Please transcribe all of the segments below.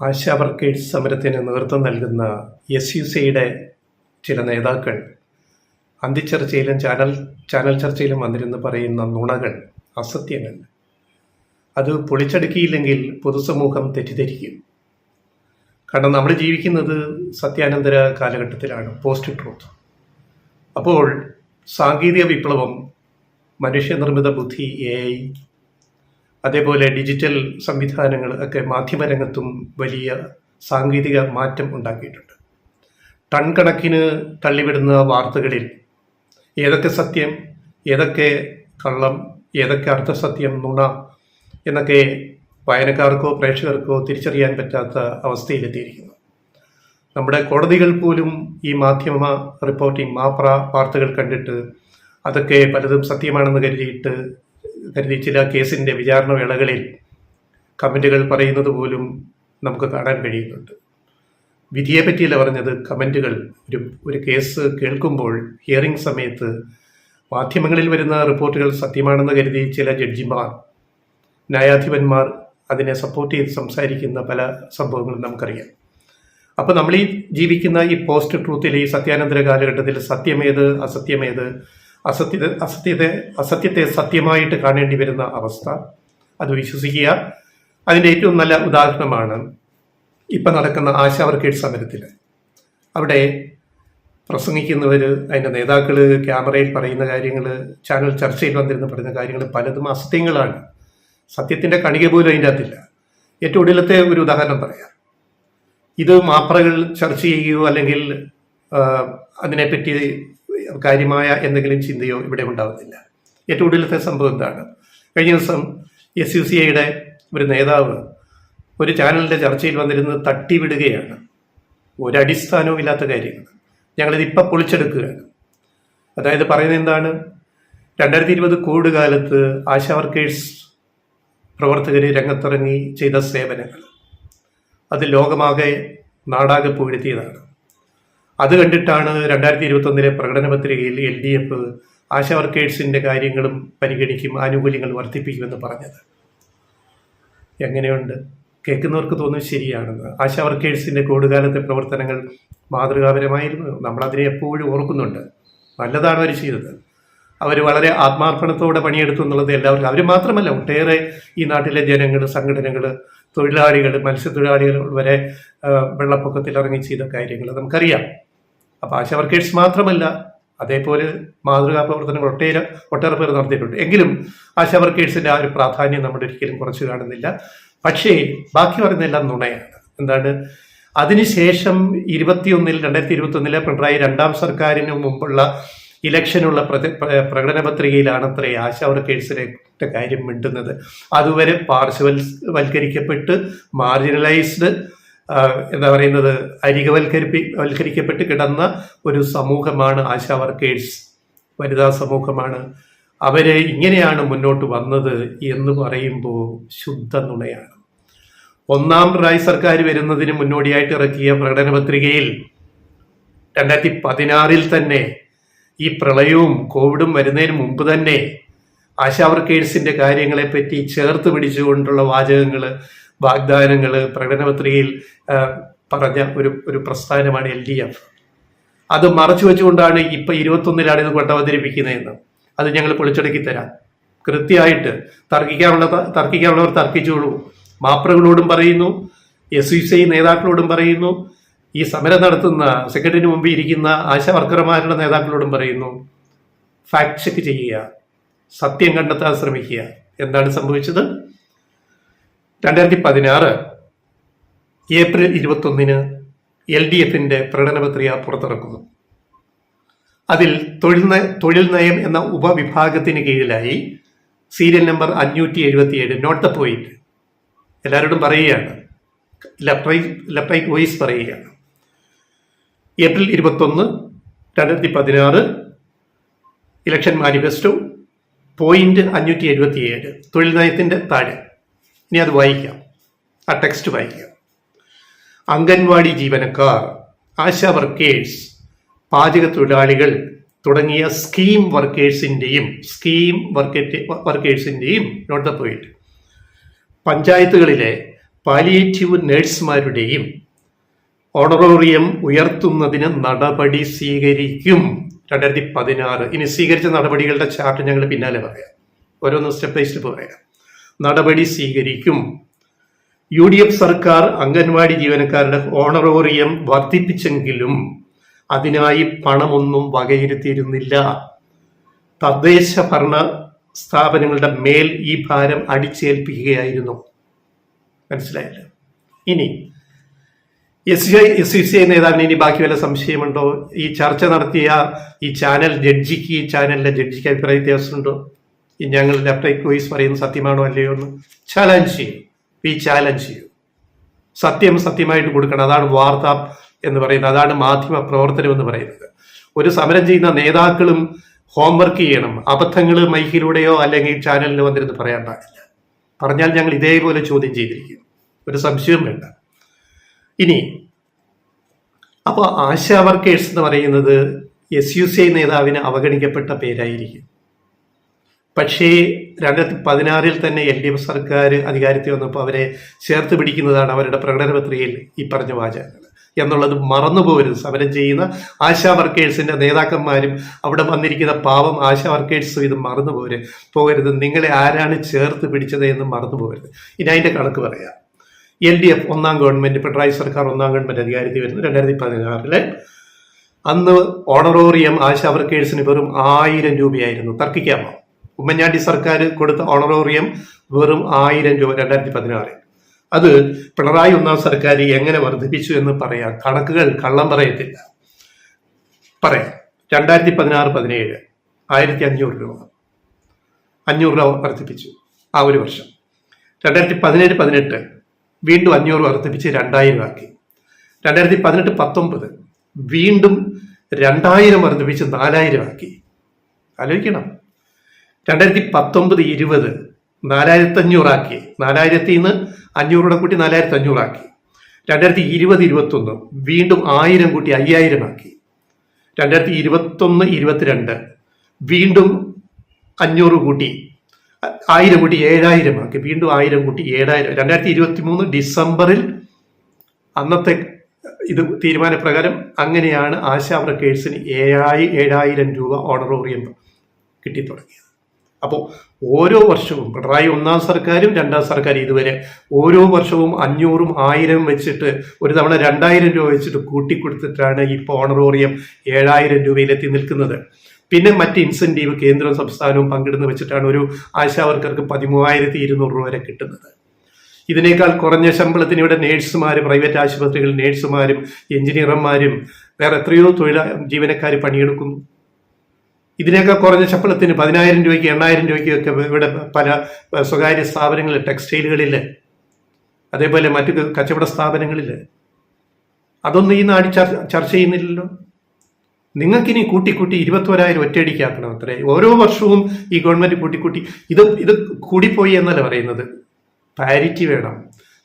ASHA workers സമരത്തിന് നേതൃത്വം നൽകുന്ന SUCയുടെ ചില നേതാക്കൾ അന്തിച്ചർച്ചയിലും ചാനൽ ചർച്ചയിലും വന്നിരുന്ന് പറയുന്ന നുണകൾ, അസത്യങ്ങൾ, അത് പൊളിച്ചടുക്കിയില്ലെങ്കിൽ പൊതുസമൂഹം തെറ്റിദ്ധരിക്കും. കാരണം നമ്മൾ ജീവിക്കുന്നത് സത്യാനന്തര കാലഘട്ടത്തിലാണ്, പോസ്റ്റ് ട്രൂത്ത്. അപ്പോൾ സാങ്കേതിക വിപ്ലവം, മനുഷ്യനിർമ്മിത ബുദ്ധി, AI, അതേപോലെ ഡിജിറ്റൽ സംവിധാനങ്ങൾ ഒക്കെ മാധ്യമരംഗത്തും വലിയ സാങ്കേതിക മാറ്റം ഉണ്ടാക്കിയിട്ടുണ്ട്. ടൺ കണക്കിന് തള്ളിവിടുന്ന വാർത്തകളിൽ ഏതൊക്കെ സത്യം, ഏതൊക്കെ കള്ളം, ഏതൊക്കെ അർദ്ധസത്യം, നുണ എന്നൊക്കെ വായനക്കാർക്കോ പ്രേക്ഷകർക്കോ തിരിച്ചറിയാൻ പറ്റാത്ത അവസ്ഥയിലെത്തിയിരിക്കുന്നു. നമ്മുടെ കോടതികൾ പോലും ഈ മാധ്യമ റിപ്പോർട്ടിംഗ്, വാർത്തകൾ കണ്ടിട്ട് അതൊക്കെ പലതും സത്യമാണെന്ന് കരുതി ചില കേസിൻ്റെ വിചാരണ വേളകളിൽ കമൻറ്റുകൾ പറയുന്നത് പോലും നമുക്ക് കാണാൻ കഴിയുന്നുണ്ട്. വിധിയെ പറ്റിയല്ല പറഞ്ഞത്, കമൻറ്റുകൾ. ഒരു കേസ് കേൾക്കുമ്പോൾ ഹിയറിംഗ് സമയത്ത് മാധ്യമങ്ങളിൽ വരുന്ന റിപ്പോർട്ടുകൾ സത്യമാണെന്ന് കരുതി ചില ജഡ്ജിമാർ, ന്യായാധിപന്മാർ അതിനെ സപ്പോർട്ട് ചെയ്ത് സംസാരിക്കുന്ന പല സംഭവങ്ങളും നമുക്കറിയാം. അപ്പോൾ നമ്മൾ ഈ ജീവിക്കുന്ന ഈ പോസ്റ്റ് ട്രൂത്തിൽ, ഈ സത്യാനന്തര കാലഘട്ടത്തിൽ സത്യമേത്, അസത്യമേത്, അസത്യത്തെ സത്യമായിട്ട് കാണേണ്ടി വരുന്ന അവസ്ഥ, അത് വിശ്വസിക്കുക. അതിൻ്റെ ഏറ്റവും നല്ല ഉദാഹരണമാണ് ഇപ്പം നടക്കുന്ന ആശാ വർക്കേഴ്സ് സമരത്തിൽ. അവിടെ പ്രസംഗിക്കുന്നവർ, അതിൻ്റെ നേതാക്കൾ ക്യാമറയിൽ പറയുന്ന കാര്യങ്ങൾ, ചാനൽ ചർച്ചയിൽ വന്നിരുന്ന് പറയുന്ന കാര്യങ്ങൾ പലതും അസത്യങ്ങളാണ്. സത്യത്തിൻ്റെ കണിക പോലും അതിൻ്റെ അകത്തില്ല. ഏറ്റവും ഒടുവിലത്തെ ഒരു ഉദാഹരണം പറയാം. ഇത് മാപ്രകൾ ചർച്ച ചെയ്യുകയോ അല്ലെങ്കിൽ അതിനെപ്പറ്റി കാര്യമായ എന്തെങ്കിലും ചിന്തയോ ഇവിടെ ഉണ്ടാകുന്നില്ല. ഏറ്റവും ഒടുവിലത്തെ സംഭവം എന്താണ്? കഴിഞ്ഞ ദിവസം SUCയുടെ ഒരു നേതാവ് ഒരു ചാനലിൻ്റെ ചർച്ചയിൽ വന്നിരുന്ന് തട്ടിവിടുകയാണ്. ഒരടിസ്ഥാനവും ഇല്ലാത്ത കാര്യങ്ങൾ. ഞങ്ങളിത് ഇപ്പം പൊളിച്ചെടുക്കുകയാണ്. അതായത് പറയുന്നത് എന്താണ്? 2020 കോവിഡ് കാലത്ത് ആശാ വർക്കേഴ്സ് പ്രവർത്തകർ രംഗത്തിറങ്ങി ചെയ്ത സേവനങ്ങൾ, അത് ലോകമാകെ നാടാകെ പുകഴ്ത്തിയതാണ്. അത് കണ്ടിട്ടാണ് 2021 പ്രകടന പത്രികയിൽ LDF ആശാ വർക്കേഴ്സിൻ്റെ കാര്യങ്ങളും പരിഗണിക്കും, ആനുകൂല്യങ്ങൾ വർദ്ധിപ്പിക്കുമെന്ന് പറഞ്ഞത്. എങ്ങനെയുണ്ട്? കേൾക്കുന്നവർക്ക് തോന്നും ശരിയാണെന്ന്. ആശാ വർക്കേഴ്സിൻ്റെ കോവിഡ് കാലത്തെ പ്രവർത്തനങ്ങൾ മാതൃകാപരമായിരുന്നു. നമ്മളതിനെ എപ്പോഴും ഓർക്കുന്നുണ്ട്. നല്ലതാണ് അവർ ചെയ്തത്. അവർ വളരെ ആത്മാർപ്പണത്തോടെ പണിയെടുത്തു എന്നുള്ളത് എല്ലാവർക്കും. അവർ മാത്രമല്ല, ഒട്ടേറെ ഈ നാട്ടിലെ ജനങ്ങൾ, സംഘടനകൾ, തൊഴിലാളികൾ, മത്സ്യത്തൊഴിലാളികൾ വരെ വെള്ളപ്പൊക്കത്തിൽ ഇറങ്ങി ചെയ്ത കാര്യങ്ങൾ നമുക്കറിയാം. അപ്പോൾ ആശാ വർക്കേഴ്സ് മാത്രമല്ല, അതേപോലെ മാതൃകാ പ്രവർത്തനങ്ങൾ ഒട്ടേറെ പേർ നടത്തിയിട്ടുണ്ട്. എങ്കിലും ആശാ വർക്കേഴ്സിൻ്റെ ആ ഒരു പ്രാധാന്യം നമ്മൾ ഒരിക്കലും കുറച്ച് കാണുന്നില്ല. പക്ഷേ ബാക്കി പറയുന്നതെല്ലാം നുണയാണ്. എന്താണ്? അതിനുശേഷം 2021 പിണറായി രണ്ടാം സർക്കാരിന് മുമ്പുള്ള ഇലക്ഷനുള്ള പ്രകടന പത്രികയിലാണത്രേ ആശാ വർക്കേഴ്സിന്റെ കാര്യം മിണ്ടുന്നത്. അതുവരെ പാർശ്വവൽക്കരിക്കപ്പെട്ട്, മാർജിനലൈസ്ഡ്, എന്താ പറയുന്നത്, വൽക്കരിക്കപ്പെട്ട് കിടന്ന ഒരു സമൂഹമാണ് ആശാ വർക്കേഴ്സ്. വനിതാ സമൂഹമാണ്. അവരെ ഇങ്ങനെയാണ് മുന്നോട്ട് വന്നത് എന്ന് പറയുമ്പോൾ ശുദ്ധ നുണയാണ്. ഒന്നാം പിണറായി സർക്കാർ വരുന്നതിന് മുന്നോടിയായിട്ട് ഇറക്കിയ പ്രകടന പത്രികയിൽ 2016 തന്നെ, ഈ പ്രളയവും കോവിഡും വരുന്നതിന് മുമ്പ് തന്നെ, ആശാ വർക്കേഴ്സിന്റെ കാര്യങ്ങളെപ്പറ്റി ചേർത്ത് പിടിച്ചുകൊണ്ടുള്ള വാചകങ്ങൾ, വാഗ്ദാനങ്ങൾ പ്രകടന പത്രികയിൽ പറഞ്ഞ ഒരു പ്രസ്ഥാനമാണ് LDF. അത് മറച്ചു വെച്ചുകൊണ്ടാണ് ഇപ്പം 21 ഇത് കൊണ്ട് അവതരിപ്പിക്കുന്നതെന്ന്. അത് ഞങ്ങൾ പൊളിച്ചടക്കി തരാം. കൃത്യമായിട്ട് തർക്കിക്കാനുള്ളവർ തർക്കിച്ചോളൂ. മാപ്രകളോടും പറയുന്നു, SUC നേതാക്കളോടും പറയുന്നു, ഈ സമരം നടത്തുന്ന സെക്രട്ടറിന് മുമ്പിൽ ഇരിക്കുന്ന ആശാ വർക്കർമാരുടെ നേതാക്കളോടും പറയുന്നു, ഫാക്ട് ചെക്ക് ചെയ്യുക, സത്യം കണ്ടെത്താൻ ശ്രമിക്കുക. എന്താണ് സംഭവിച്ചത്? 2016 ഏപ്രിൽ 21 LDFന്റെ പ്രകടന പത്രിക പുറത്തിറക്കുന്നു. അതിൽ തൊഴിൽ നയം എന്ന ഉപവിഭാഗത്തിന് കീഴിലായി serial number 577, note the point, എല്ലാവരോടും പറയുകയാണ്, ലെഫ്റ്റ് റൈറ്റ് വോയിസ് പറയുകയാണ്. ഏപ്രിൽ 21, 2016 ഇലക്ഷൻ മാനിഫെസ്റ്റോ, പോയിന്റ് 577, തൊഴിൽ നയത്തിൻ്റെ താഴെ. ഇനി അത് വായിക്കാം, ആ ടെക്സ്റ്റ് വായിക്കാം. അംഗൻവാടി ജീവനക്കാർ, ആശാ വർക്കേഴ്സ്, പാചക തൊഴിലാളികൾ തുടങ്ങിയ സ്കീം വർക്കേഴ്സിൻ്റെയും നോട്ട് ദ പോയിന്റ്, പഞ്ചായത്തുകളിലെ പാലിയേറ്റീവ് നഴ്സുമാരുടെയും ഓണറോറിയം ഉയർത്തുന്നതിന് നടപടി സ്വീകരിക്കും. 2016. ഇനി സ്വീകരിച്ച നടപടികളുടെ ചാർട്ട് ഞങ്ങൾ പിന്നാലെ പറയാം, ഓരോന്ന് സ്റ്റെപ്പ് ബൈ സ്റ്റെപ്പ് പറയാം. നടപടി സ്വീകരിക്കും. UDF സർക്കാർ അംഗൻവാടി ജീവനക്കാരുടെ ഓണറോറിയം വർദ്ധിപ്പിച്ചെങ്കിലും അതിനായി പണമൊന്നും വകയിരുത്തിയിരുന്നില്ല. തദ്ദേശ ഭരണ സ്ഥാപനങ്ങളുടെ മേൽ ഈ ഭാരം അടിച്ചേൽപ്പിക്കുകയായിരുന്നു. മനസ്സിലായല്ലോ. ഇനി SUCI നേതാവിന് ഇനി ബാക്കി വല്ല സംശയമുണ്ടോ? ഈ ചർച്ച നടത്തിയ ഈ ചാനലിലെ ജഡ്ജിക്ക് അഭിപ്രായ വ്യത്യാസമുണ്ടോ? ഈ ഞങ്ങൾ ലെഫ്റ്റ് റൈറ്റ് വോയിസ് പറയുന്നത് സത്യമാണോ അല്ലയോ എന്ന് ചാലഞ്ച് ചെയ്യൂ. സത്യം സത്യമായിട്ട് കൊടുക്കണം. അതാണ് വാർത്ത എന്ന് പറയുന്നത്, അതാണ് മാധ്യമ പ്രവർത്തനം എന്ന് പറയുന്നത്. ഒരു സമരം ചെയ്യുന്ന നേതാക്കളും ഹോംവർക്ക് ചെയ്യണം. അബദ്ധങ്ങൾ മൈക്കിലൂടെയോ അല്ലെങ്കിൽ ചാനലിലോ വന്നിരുന്ന് പറയാൻ പാടില്ല. പറഞ്ഞാൽ ഞങ്ങൾ ഇതേപോലെ ചോദ്യം ചെയ്തിരിക്കും, ഒരു സംശയവും വേണ്ട. ഇനി അപ്പോൾ ആശാ വർക്കേഴ്സ് എന്ന് പറയുന്നത് SUCI നേതാവിന് അവഗണിക്കപ്പെട്ട പേരായിരിക്കും. പക്ഷേ 2016 തന്നെ LDF സർക്കാർ അധികാരത്തിൽ വന്നപ്പോൾ അവരെ ചേർത്ത് പിടിക്കുന്നതാണ് അവരുടെ പ്രകടന പത്രികയിൽ ഈ പറഞ്ഞ വാചകങ്ങൾ എന്നുള്ളത് മറന്നു പോകരുത്. സമരം ചെയ്യുന്ന ആശാ വർക്കേഴ്സിന്റെ നേതാക്കന്മാരും അവിടെ വന്നിരിക്കുന്ന പാവം ആശാ വർക്കേഴ്സും ഇത് മറന്നു പോകരുത്. നിങ്ങളെ ആരാണ് ചേർത്ത് പിടിച്ചത് എന്ന് മറന്നു പോകരുത്. ഇനി അതിന്റെ കണക്ക് പറയാം. LDF ഒന്നാം ഗവൺമെന്റ്, പിണറായി സർക്കാർ ഒന്നാം ഗവൺമെന്റ് അധികാരത്തിൽ വരുന്നു 2016. അന്ന് ഓണറോറിയം ആശാ വർക്കേഴ്സിന് വെറും 1000 രൂപയായിരുന്നു. തർക്കിക്കാമോ? ഉമ്മൻചാണ്ടി സർക്കാർ കൊടുത്ത ഓണറോറിയം വെറും 1000 രൂപ 2016. അത് പിണറായി ഒന്നാം സർക്കാർ എങ്ങനെ വർദ്ധിപ്പിച്ചു എന്ന് പറയാം. കണക്കുകൾ കള്ളം പറയത്തില്ല. പറയാം. 2016-17 1500 രൂപ 500 രൂപ വർദ്ധിപ്പിച്ചു ആ ഒരു വർഷം. 2017-18 വീണ്ടും 500 വർദ്ധിപ്പിച്ച് 2000 ആക്കി. 2018-19 വീണ്ടും 2000 വർദ്ധിപ്പിച്ച് 4000 ആക്കി. ആലോചിക്കണം. 2019-20 4500 ആക്കി. 4000 നിന്ന് 500 കൂട്ടി 4500 ആക്കി. 2020-21 വീണ്ടും 1000 കൂട്ടി 5000 ആക്കി. 2021-22 വീണ്ടും 500 കൂട്ടി 1000 കൂട്ടി 7000 ആക്കി. വീണ്ടും 1000 കൂട്ടി 7000. 2023 ഡിസംബറിൽ അന്നത്തെ ഇത് തീരുമാനപ്രകാരം അങ്ങനെയാണ് ആശാ വർക്കേഴ്സിന് 7000 രൂപ ഓണറോറിയം കിട്ടിത്തുടങ്ങിയത്. അപ്പോൾ ഓരോ വർഷവും പിണറായി ഒന്നാം സർക്കാരും രണ്ടാം സർക്കാരും ഇതുവരെ ഓരോ വർഷവും 500-ഉം 1000-ഉം വെച്ചിട്ട് ഒരു തവണ 2000 രൂപ വെച്ചിട്ട് കൂട്ടിക്കൊടുത്തിട്ടാണ് ഇപ്പോൾ ഓണറോറിയം 7000 രൂപയിലെത്തി നിൽക്കുന്നത്. പിന്നെ മറ്റ് ഇൻസെന്റീവ് കേന്ദ്രവും സംസ്ഥാനവും പങ്കിടുന്ന വെച്ചിട്ടാണ് ഒരു ആശാ വർക്കർക്ക് 13,200 രൂപ വരെ കിട്ടുന്നത്. ഇതിനേക്കാൾ കുറഞ്ഞ ശമ്പളത്തിന് ഇവിടെ നേഴ്സുമാരും പ്രൈവറ്റ് ആശുപത്രികളിൽ നേഴ്സുമാരും എഞ്ചിനീയർമാരും വേറെ എത്രയോ ജീവനക്കാർ പണിയെടുക്കുന്നു. ഇതിനേക്കാൾ കുറഞ്ഞ ശമ്പളത്തിന് 10,000 രൂപയ്ക്ക് 8,000 രൂപയ്ക്ക് ഒക്കെ ഇവിടെ പല സ്വകാര്യ സ്ഥാപനങ്ങളിൽ, ടെക്സ്റ്റൈലുകളിൽ, അതേപോലെ മറ്റു കച്ചവട സ്ഥാപനങ്ങളിൽ. അതൊന്നും ഈ നാട് ചർച്ച ചെയ്യുന്നില്ലല്ലോ. നിങ്ങൾക്കിനി കൂട്ടിക്കൂട്ടി 21,000 ഒറ്റയടിക്കാക്കണം. അത്രേ ഓരോ വർഷവും ഈ ഗവൺമെന്റ് കൂട്ടിക്കൂട്ടി ഇത് കൂടിപ്പോയി എന്നല്ല പറയുന്നത്. പാരിറ്റി വേണം.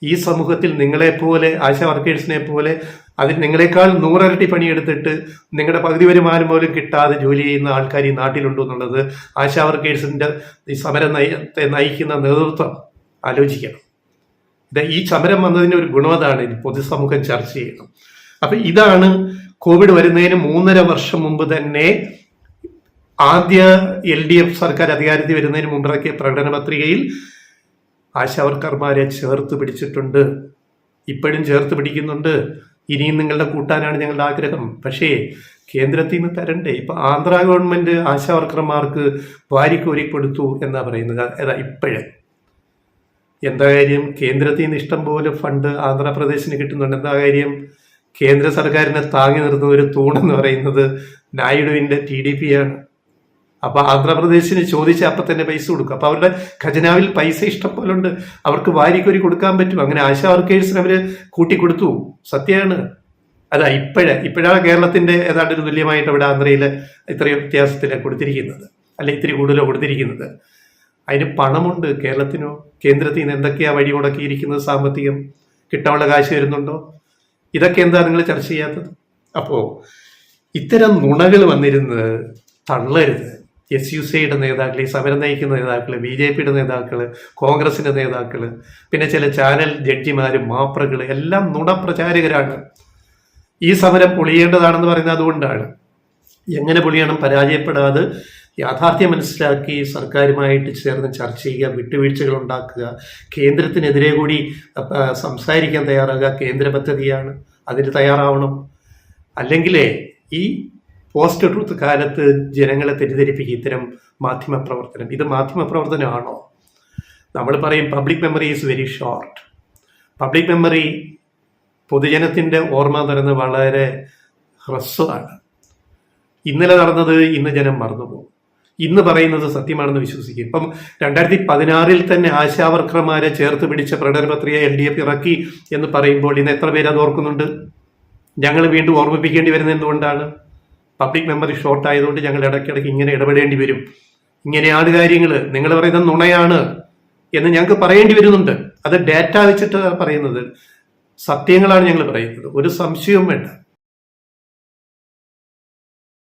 ഈ സമൂഹത്തിൽ നിങ്ങളെപ്പോലെ ആശാ വർക്കേഴ്സിനെ പോലെ അതിൽ നിങ്ങളെക്കാൾ 100 ഇരട്ടി പണിയെടുത്തിട്ട് നിങ്ങളുടെ പകുതി വരുമാനം പോലും കിട്ടാതെ ജോലി ചെയ്യുന്ന ആൾക്കാർ ഈ നാട്ടിലുണ്ടോ എന്നുള്ളത് ആശാ വർക്കേഴ്സിന്റെ ഈ സമരം നയിക്കുന്ന നേതൃത്വം ആലോചിക്കണം. ഈ സമരം വന്നതിന്റെ ഒരു ഗുണം അതാണ്. പൊതുസമൂഹം ചർച്ച ചെയ്യണം. അപ്പൊ ഇതാണ് കോവിഡ് വരുന്നതിന് 3.5 വർഷം മുമ്പ് തന്നെ ആദ്യ LDF സർക്കാർ അധികാരത്തിൽ വരുന്നതിന് മുമ്പിറക്കിയ പ്രകടന പത്രികയിൽ ആശാവർക്കർമാരെ ചേർത്ത് പിടിച്ചിട്ടുണ്ട്. ഇപ്പോഴും ചേർത്ത് പിടിക്കുന്നുണ്ട്. ഇനിയും നിങ്ങളുടെ കൂട്ടാനാണ് ഞങ്ങളുടെ ആഗ്രഹം. പക്ഷേ കേന്ദ്രത്തിൽ നിന്ന് തരണ്ടേ? ഇപ്പൊ ആന്ധ്ര ഗവൺമെന്റ് ആശാവർക്കർമാർക്ക് വാരിക്കോരി കൊടുത്തു എന്നാ പറയുന്നത്. ഏതാ ഇപ്പോഴേ എന്താ കാര്യം? കേന്ദ്രത്തിൽ നിന്ന് ഇഷ്ടം പോലെ ഫണ്ട് ആന്ധ്രാപ്രദേശിന് കിട്ടുന്നുണ്ട്. എന്താ കാര്യം? കേന്ദ്ര സർക്കാരിനെ താങ്ങി നിർത്തുന്ന ഒരു തൂണെന്ന് പറയുന്നത് നായിഡുവിന്റെ TDP ആണ്. അപ്പൊ ആന്ധ്രാപ്രദേശിന് ചോദിച്ച അപ്പൊ തന്നെ പൈസ കൊടുക്കും. അപ്പൊ അവരുടെ ഖജനാവിൽ പൈസ ഇഷ്ടം പോലെ ഉണ്ട്, അവർക്ക് വാരിക്കൊരി കൊടുക്കാൻ പറ്റും. അങ്ങനെ ആശാ വർക്കേഴ്സിന് അവര് കൂട്ടിക്കൊടുത്തു. സത്യമാണ്. അതാ ഇപ്പോഴാണ് കേരളത്തിന്റെ ഏതാണ്ട് ഒരു തുല്യമായിട്ട് അവിടെ ആന്ധ്രയിലെ ഇത്രയും വ്യത്യാസത്തിലാണ് കൊടുത്തിരിക്കുന്നത്, അല്ലെ ഇത്തിരി കൂടുതലോ കൊടുത്തിരിക്കുന്നത്. അതിന് പണമുണ്ട് കേരളത്തിനോ? കേന്ദ്രത്തിൽ നിന്ന് എന്തൊക്കെയാ വഴി മുടക്കിയിരിക്കുന്നത്? സാമ്പത്തികം കിട്ടാനുള്ള കാശ് വരുന്നുണ്ടോ? ഇതൊക്കെ എന്താ നിങ്ങൾ ചർച്ച ചെയ്യാത്തത്? അപ്പോ ഇത്തരം നുണകൾ വന്നിരുന്ന് തള്ളരുത്. SUCയുടെ നേതാക്കൾ, ഈ സമരം നയിക്കുന്ന നേതാക്കൾ, BJPയുടെ നേതാക്കൾ, കോൺഗ്രസിന്റെ നേതാക്കൾ, പിന്നെ ചില ചാനൽ ജഡ്ജിമാരും മാപ്രകൾ എല്ലാം നുണപ്രചാരകരാണ്. ഈ സമരം പൊളിയേണ്ടതാണെന്ന് പറയുന്നത് അതുകൊണ്ടാണ്. എങ്ങനെ പൊളിയണം? പരാജയപ്പെടാതെ യാഥാർത്ഥ്യം മനസ്സിലാക്കി സർക്കാരുമായിട്ട് ചേർന്ന് ചർച്ച ചെയ്യുക, വിട്ടുവീഴ്ചകൾ ഉണ്ടാക്കുക, കേന്ദ്രത്തിനെതിരെ കൂടി സംസാരിക്കാൻ തയ്യാറാകുക. കേന്ദ്ര പദ്ധതിയാണ്, അതിന് തയ്യാറാവണം. അല്ലെങ്കിലേ ഈ പോസ്റ്റ് ട്രൂത്ത് കാലത്ത് ജനങ്ങളെ തെറ്റിദ്ധരിപ്പിക്കുക ഇത്തരം മാധ്യമപ്രവർത്തനം. ഇത് മാധ്യമപ്രവർത്തനമാണോ? നമ്മൾ പറയും public memory is very short. Public memory പൊതുജനത്തിൻ്റെ ഓർമ്മ തരുന്നത് വളരെ ഹ്രസ്വമാണ്. ഇന്നലെ നടന്നത് ഇന്ന് ജനം മറന്നുപോകും. ഇന്ന് പറയുന്നത് സത്യമാണെന്ന് വിശ്വസിക്കും. ഇപ്പം 2016 തന്നെ ആശാവർക്കർമാരെ ചേർത്ത് പിടിച്ച പ്രകടനപത്രിക LDF ഇറക്കി എന്ന് പറയുമ്പോൾ ഇന്ന് എത്ര പേര് അത് ഓർക്കുന്നുണ്ട്? ഞങ്ങൾ വീണ്ടും ഓർമ്മിപ്പിക്കേണ്ടി വരുന്നത് എന്തുകൊണ്ടാണ്? പബ്ലിക് മെമ്മറി ഷോർട്ട് ആയതുകൊണ്ട് ഞങ്ങൾ ഇടയ്ക്കിടയ്ക്ക് ഇങ്ങനെ ഇടപെടേണ്ടി വരും. ഇങ്ങനെയാണ് കാര്യങ്ങൾ, നിങ്ങൾ പറയുന്നത് നുണയാണ് എന്ന് ഞങ്ങൾക്ക് പറയേണ്ടി വരുന്നുണ്ട്. അത് ഡാറ്റ വെച്ചിട്ട് പറയുന്നത്, സത്യങ്ങളാണ് ഞങ്ങൾ പറയുന്നത്, ഒരു സംശയവും വേണ്ട.